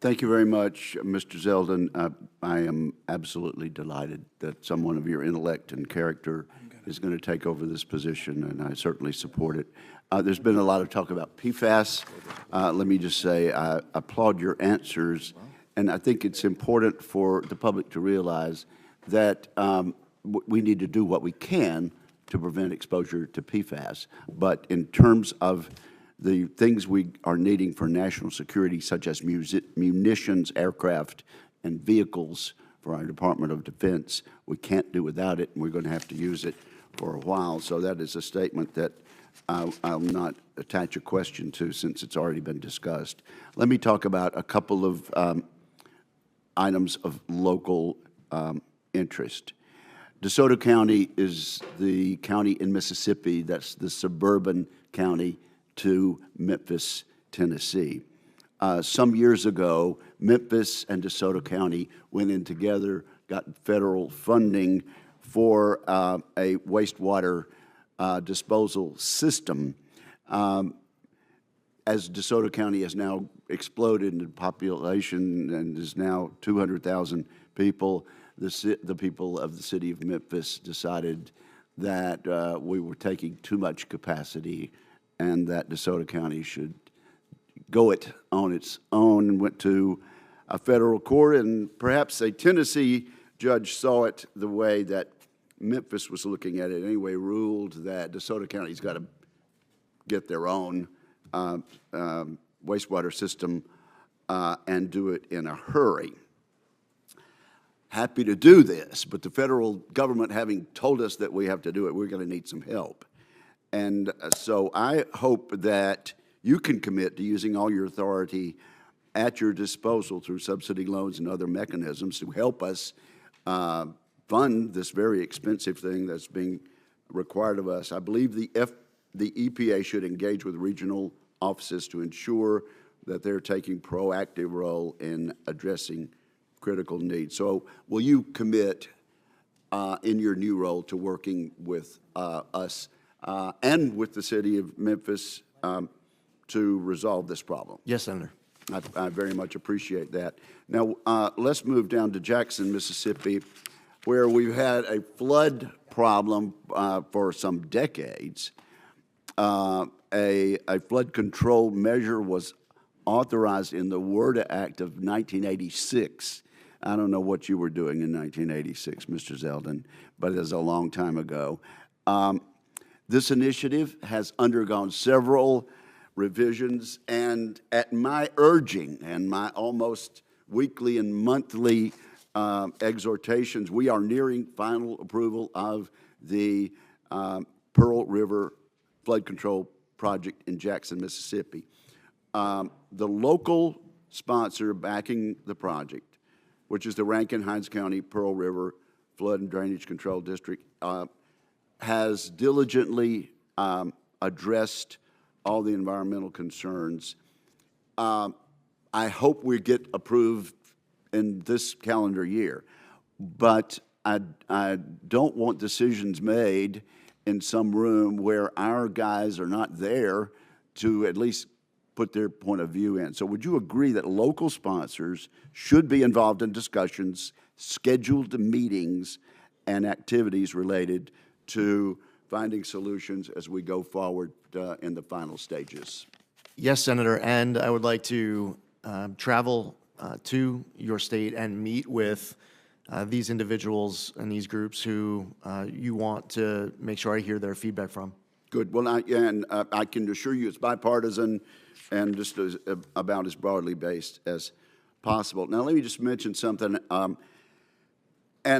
Thank you very much, Mr. Zeldin. I am absolutely delighted that someone of your intellect and character is going to take over this position, and I certainly support it. There's been a lot of talk about PFAS. Let me just say I applaud your answers, and I think it's important for the public to realize that we need to do what we can to prevent exposure to PFAS. But in terms of the things we are needing for national security, such as munitions, aircraft, and vehicles for our Department of Defense, we can't do without it, and we're going to have to use it for a while. So that is a statement that I'll not attach a question to, since it's already been discussed. Let me talk about a couple of items of local interest. DeSoto County is the county in Mississippi that's the suburban county to Memphis, Tennessee. Some years ago, Memphis and DeSoto County went in together, got federal funding for a wastewater disposal system. As DeSoto County has now exploded in population and is now 200,000 people, the people of the city of Memphis decided that we were taking too much capacity and that DeSoto County should go it on its own, and went to a federal court, and perhaps a Tennessee judge saw it the way that Memphis was looking at it anyway, ruled that DeSoto County's got to get their own wastewater system and do it in a hurry. Happy to do this, but the federal government having told us that we have to do it, we're going to need some help. And so I hope that you can commit to using all your authority at your disposal through subsidy loans and other mechanisms to help us fund this very expensive thing that's being required of us. I believe the EPA should engage with regional offices to ensure that they're taking proactive role in addressing critical needs. So will you commit in your new role to working with us and with the city of Memphis to resolve this problem? Yes, Senator. I very much appreciate that. Now, let's move down to Jackson, Mississippi, where we've had a flood problem for some decades. A flood control measure was authorized in the WRDA Act of 1986. I don't know what you were doing in 1986, Mr. Zeldin, but it was a long time ago. This initiative has undergone several revisions, and at my urging and my almost weekly and monthly exhortations, we are nearing final approval of the Pearl River Flood Control Project in Jackson, Mississippi. The local sponsor backing the project, which is the Rankin-Hinds County Pearl River Flood and Drainage Control District, has diligently addressed all the environmental concerns. I hope we get approved in this calendar year, but I don't want decisions made in some room where our guys are not there to at least put their point of view in. So would you agree that local sponsors should be involved in discussions, scheduled meetings, and activities related to finding solutions as we go forward in the final stages? Yes, Senator, and I would like to travel to your state and meet with these individuals and these groups who you want to make sure I hear their feedback from. Good. Well, I can assure you it's bipartisan and just about as broadly based as possible. Now, let me just mention something, and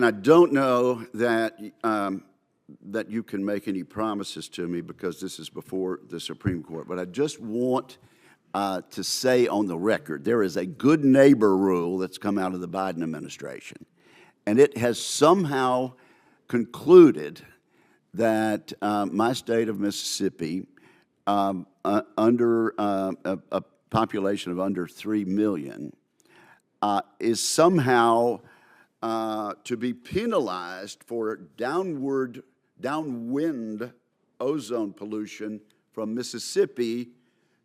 I don't know that that you can make any promises to me because this is before the Supreme Court, but I just want to say on the record, there is a good neighbor rule that's come out of the Biden administration, and it has somehow concluded that my state of Mississippi, under a population of under 3 million, is somehow to be penalized for downwind ozone pollution from Mississippi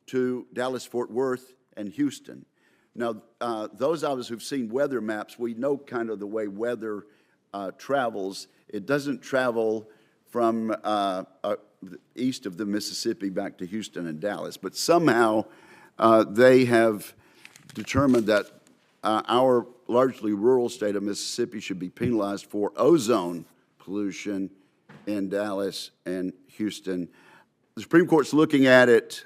to Dallas, Fort Worth, and Houston. Now, those of us who've seen weather maps, we know kind of the way weather travels. It doesn't travel from east of the Mississippi back to Houston and Dallas, but somehow they have determined that our largely rural state of Mississippi should be penalized for ozone pollution in Dallas and Houston. The Supreme Court's looking at it.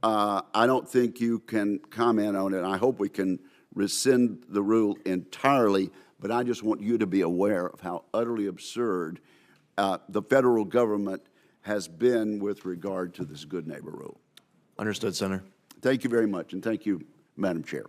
I don't think you can comment on it. I hope we can rescind the rule entirely, but I just want you to be aware of how utterly absurd the federal government has been with regard to this good neighbor rule. Understood, Senator. Thank you very much, and thank you, Madam Chair.